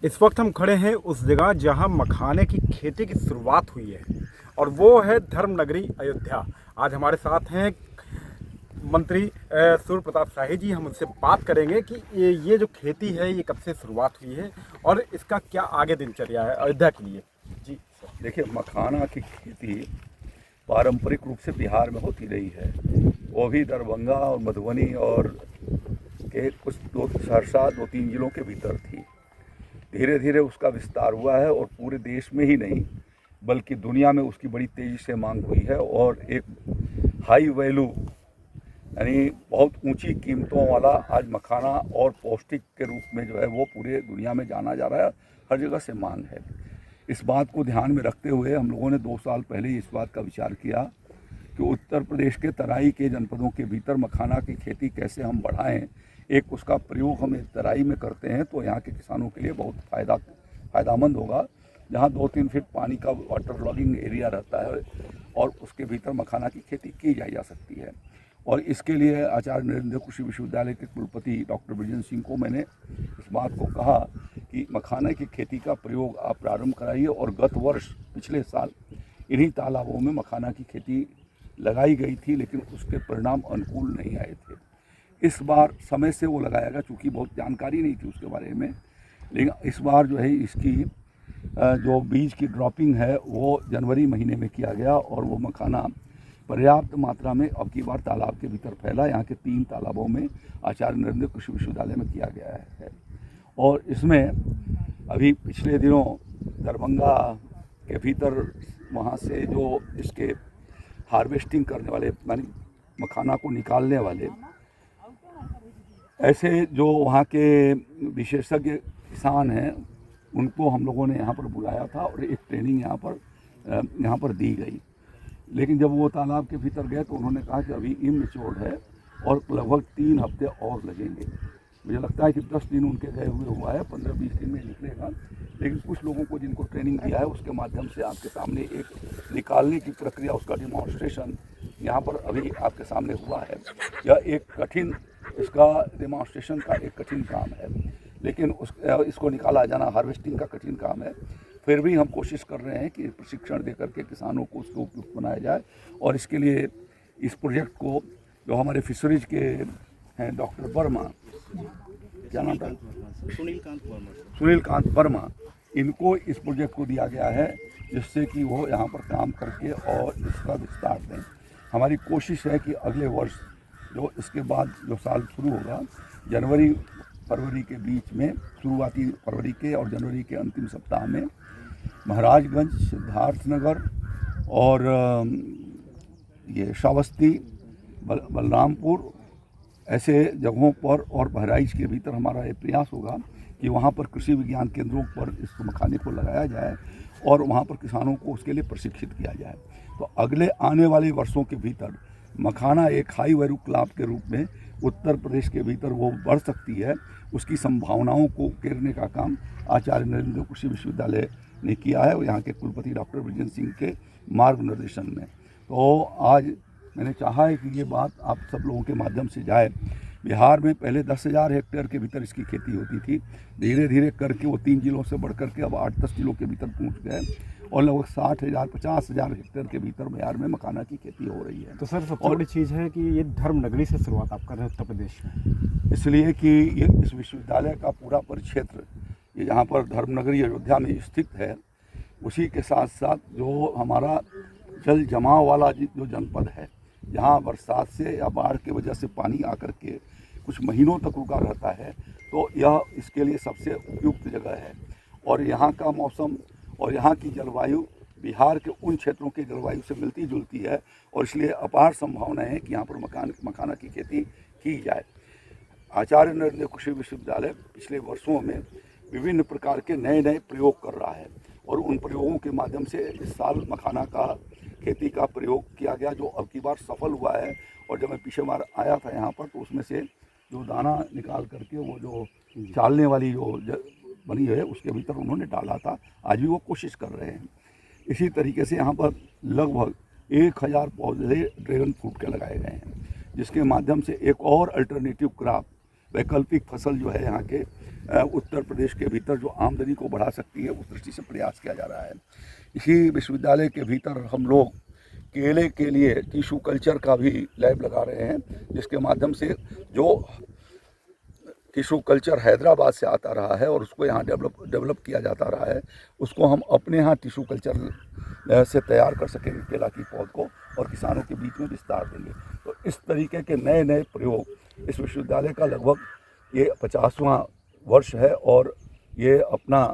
इस वक्त हम खड़े हैं उस जगह जहां मखाने की खेती की शुरुआत हुई है और वो है धर्म नगरी अयोध्या। आज हमारे साथ हैं मंत्री सूर्य प्रताप शाही जी। हम उनसे बात करेंगे कि ये जो खेती है ये कब से शुरुआत हुई है और इसका क्या आगे दिनचर्या है अयोध्या के लिए। जी सर। देखिए, मखाना की खेती पारंपरिक रूप से बिहार में होती रही है। वो भी दरभंगा और मधुबनी और के कुछ दो सहरसा 2-3 जिलों के भीतर थी। धीरे धीरे उसका विस्तार हुआ है और पूरे देश में ही नहीं बल्कि दुनिया में उसकी बड़ी तेज़ी से मांग हुई है और एक हाई वैल्यू यानी बहुत ऊंची कीमतों वाला आज मखाना और पौष्टिक के रूप में जो है वो पूरे दुनिया में जाना जा रहा है। हर जगह से मांग है। इस बात को ध्यान में रखते हुए हम लोगों ने 2 साल पहले इस बात का विचार किया कि उत्तर प्रदेश के तराई के जनपदों के भीतर मखाना की खेती कैसे हम बढ़ाएं। एक उसका प्रयोग हम तराई में करते हैं तो यहाँ के किसानों के लिए बहुत फ़ायदामंद होगा, जहाँ 2-3 फीट पानी का वाटर लॉगिंग एरिया रहता है और उसके भीतर मखाना की खेती की जा सकती है। और इसके लिए आचार्य नरेंद्र कृषि विश्वविद्यालय के कुलपति डॉक्टर बृजेंद्र सिंह को मैंने इस बात को कहा कि मखाना की खेती का प्रयोग आप प्रारंभ कराइए। और गत वर्ष पिछले साल इन्हीं तालाबों में मखाना की खेती लगाई गई थी, लेकिन उसके परिणाम अनुकूल नहीं आए थे। इस बार समय से वो लगाया गया, चूँकि बहुत जानकारी नहीं थी उसके बारे में। लेकिन इस बार जो है इसकी जो बीज की ड्रॉपिंग है वो जनवरी महीने में किया गया और वो मखाना पर्याप्त मात्रा में अब की बार तालाब के भीतर फैला। यहाँ के 3 तालाबों में आचार्य नरेंद्र कृषि विश्वविद्यालय में किया गया है। और इसमें अभी पिछले दिनों दरभंगा के भीतर वहाँ से जो इसके हार्वेस्टिंग करने वाले यानी मखाना को निकालने वाले ऐसे जो वहाँ के विशेषज्ञ किसान हैं उनको हम लोगों ने यहाँ पर बुलाया था और एक ट्रेनिंग यहाँ पर दी गई। लेकिन जब वो तालाब के भीतर गए तो उन्होंने कहा कि अभी इमैच्योर्ड है और लगभग 3 हफ्ते और लगेंगे। मुझे लगता है कि 10 दिन उनके गए हुए हुआ है, 15-20 दिन में निकलेगा। लेकिन कुछ लोगों को जिनको ट्रेनिंग दिया है उसके माध्यम से आपके सामने एक निकालने की प्रक्रिया, उसका डिमॉन्स्ट्रेशन यहाँ पर अभी आपके सामने हुआ है। यह एक कठिन, इसका डिमॉन्स्ट्रेशन का एक कठिन काम है, लेकिन इसको निकाला जाना हार्वेस्टिंग का कठिन काम है। फिर भी हम कोशिश कर रहे हैं कि प्रशिक्षण दे करके किसानों को उसको उपयुक्त बनाया जाए। और इसके लिए इस प्रोजेक्ट को जो हमारे फिशरीज के हैं डॉक्टर वर्मा, क्या नाम था, सुनील कांत वर्मा, इनको इस प्रोजेक्ट को दिया गया है जिससे कि वो यहाँ पर काम करके और इसका विस्तार दें। हमारी कोशिश है कि अगले वर्ष जो इसके बाद जो साल शुरू होगा, जनवरी फरवरी के बीच में, शुरुआती फरवरी के और जनवरी के अंतिम सप्ताह में महाराजगंज, सिद्धार्थनगर और ये श्रावस्ती, बलरामपुर ऐसे जगहों पर और बहराइच के भीतर हमारा ये प्रयास होगा कि वहाँ पर कृषि विज्ञान केंद्रों पर इस मखाने को लगाया जाए और वहाँ पर किसानों को उसके लिए प्रशिक्षित किया जाए। तो अगले आने वाले वर्षों के भीतर मखाना एक हाई वैल्यू क्रॉप के रूप में उत्तर प्रदेश के भीतर वो बढ़ सकती है। उसकी संभावनाओं को घेरने का काम आचार्य नरेंद्र कृषि विश्वविद्यालय ने किया है और यहाँ के कुलपति डॉक्टर बृजेंद्र सिंह के मार्गदर्शन में। तो आज मैंने चाहा है कि ये बात आप सब लोगों के माध्यम से जाए। बिहार में पहले 10,000 हेक्टेयर के भीतर इसकी खेती होती थी, धीरे धीरे करके वो 3 जिलों से बढ़ करके अब 8-10 जिलों के भीतर पहुँच गए और लगभग 60,000-50,000 हेक्टेयर के भीतर बिहार में मखाना की खेती हो रही है। तो सर सबसे बड़ी चीज़ है कि ये धर्म नगरी से शुरुआत आप कर रहे हैं उत्तर प्रदेश में, इसलिए कि ये इस विश्वविद्यालय का पूरा परिक्षेत्र ये जहाँ पर धर्मनगरी अयोध्या में स्थित है, उसी के साथ साथ जो हमारा जल जमाव वाला जो जनपद है, जहाँ बरसात से या बाढ़ की वजह से पानी आकर के कुछ महीनों तक रुका रहता है, तो यह इसके लिए सबसे उपयुक्त जगह है। और यहाँ का मौसम और यहाँ की जलवायु बिहार के उन क्षेत्रों की जलवायु से मिलती जुलती है और इसलिए अपार संभावनाएं है कि यहाँ पर मखाना की खेती की जाए। आचार्य नरेंद्र कृषि विश्वविद्यालय पिछले वर्षों में विभिन्न प्रकार के नए नए प्रयोग कर रहा है और उन प्रयोगों के माध्यम से इस साल मखाना का खेती का प्रयोग किया गया जो अब की बार सफल हुआ है। और जब मैं पिछले बार आया था यहाँ पर तो उसमें से जो दाना निकाल करके वो जो चालने वाली जो बनी है उसके भीतर उन्होंने डाला था। आज भी वो कोशिश कर रहे हैं। इसी तरीके से यहाँ पर लगभग 1000 पौधे ड्रैगन फ्रूट के लगाए गए हैं, जिसके माध्यम से एक और अल्टरनेटिव क्रॉप वैकल्पिक फसल जो है यहाँ के उत्तर प्रदेश के भीतर जो आमदनी को बढ़ा सकती है, उस दृष्टि से प्रयास किया जा रहा है। इसी विश्वविद्यालय के भीतर हम लोग केले के लिए टिश्यू कल्चर का भी लैब लगा रहे हैं, जिसके माध्यम से जो टिश्यू कल्चर हैदराबाद से आता रहा है और उसको यहाँ डेवलप किया जाता रहा है, उसको हम अपने यहाँ टिश्यू कल्चर से तैयार कर सकेंगे केला की पौध को और किसानों के बीच में विस्तार देंगे। तो इस तरीके के नए नए प्रयोग इस विश्वविद्यालय का लगभग ये 50वां वर्ष है और ये अपना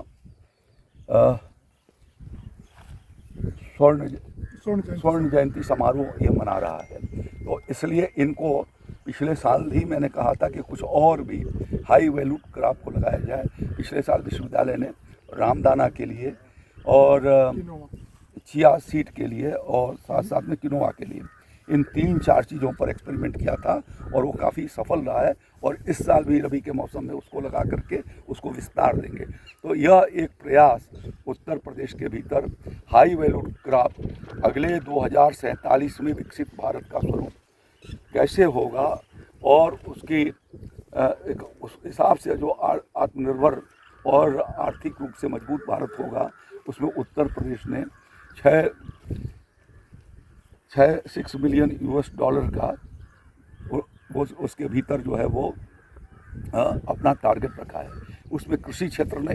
स्वर्ण जयंती समारोह ये मना रहा है। तो इसलिए इनको पिछले साल ही मैंने कहा था कि कुछ और भी हाई वैल्यू क्रॉप को लगाया जाए। पिछले साल विश्वविद्यालय ने रामदाना के लिए और चिया सीड के लिए और साथ साथ में किनोवा के लिए इन 3-4 चीज़ों पर एक्सपेरिमेंट किया था और वो काफ़ी सफल रहा है और इस साल भी रबी के मौसम में उसको लगा करके उसको विस्तार देंगे। तो यह एक प्रयास उत्तर प्रदेश के भीतर हाई वैल्यू क्रॉप अगले 2047 में विकसित भारत का स्वरूप कैसे होगा और उसकी उस हिसाब से जो आत्मनिर्भर और आर्थिक रूप से मजबूत भारत होगा, उसमें उत्तर प्रदेश ने 6 बिलियन US डॉलर का उसके भीतर जो है वो अपना टारगेट रखा है। उसमें कृषि क्षेत्र ने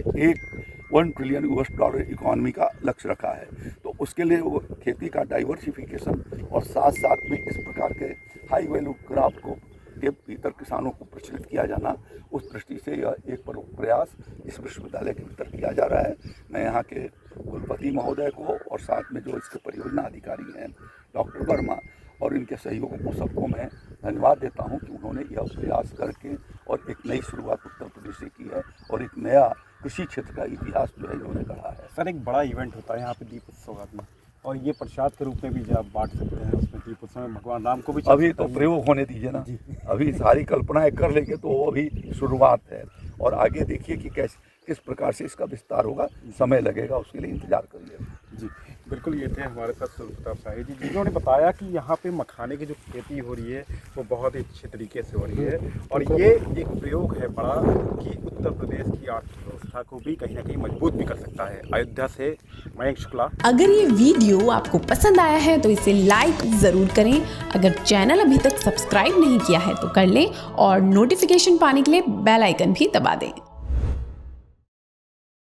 1 ट्रिलियन US डॉलर इकॉनमी का लक्ष्य रखा है। तो उसके लिए वो खेती का डाइवर्सिफिकेशन और साथ साथ में इस प्रकार के हाई वैल्यू क्रॉप को के भीतर किसानों को प्रचलित किया जाना, उस दृष्टि से यह एक प्रयास इस विश्वविद्यालय के भीतर किया जा रहा है। मैं यहाँ के कुलपति महोदय को और साथ में जो इसके परियोजना अधिकारी हैं डॉक्टर वर्मा और इनके सहयोगों को सबको मैं धन्यवाद देता हूँ कि उन्होंने यह प्रयास करके और एक नई शुरुआत उत्तर प्रदेश से की है और एक नया कृषि क्षेत्र का इतिहास जो है इन्होंने गढ़ा है। सर, एक बड़ा इवेंट होता है यहाँ पे दीप उत्सव में, और ये प्रसाद के रूप में भी आप बांट सकते हैं। उसमें दीप उत्सव में भगवान राम को भी अभी तो प्रयोग होने दीजिए ना, अभी सारी कल्पनाएं कर लेंगे तो वो अभी शुरुआत है और आगे देखिए कि किस प्रकार से इसका विस्तार होगा, समय लगेगा, उसके लिए इंतजार करिए। जी बिल्कुल, ये थे हमारे साथ सूर्य प्रताप शाही जी, जिन्होंने बताया कि यहाँ पे मखाने की जो खेती हो रही है वो बहुत ही अच्छे तरीके से हो रही है और ये एक प्रयोग है बड़ा कि उत्तर प्रदेश की अर्थव्यवस्था को भी कहीं ना कहीं मजबूत भी कर सकता है। अयोध्या से मयंक शुक्ला। अगर ये वीडियो आपको पसंद आया है तो इसे लाइक ज़रूर करें। अगर चैनल अभी तक सब्सक्राइब नहीं किया है तो कर लें और नोटिफिकेशन पाने के लिए बेल आइकन भी दबा दें।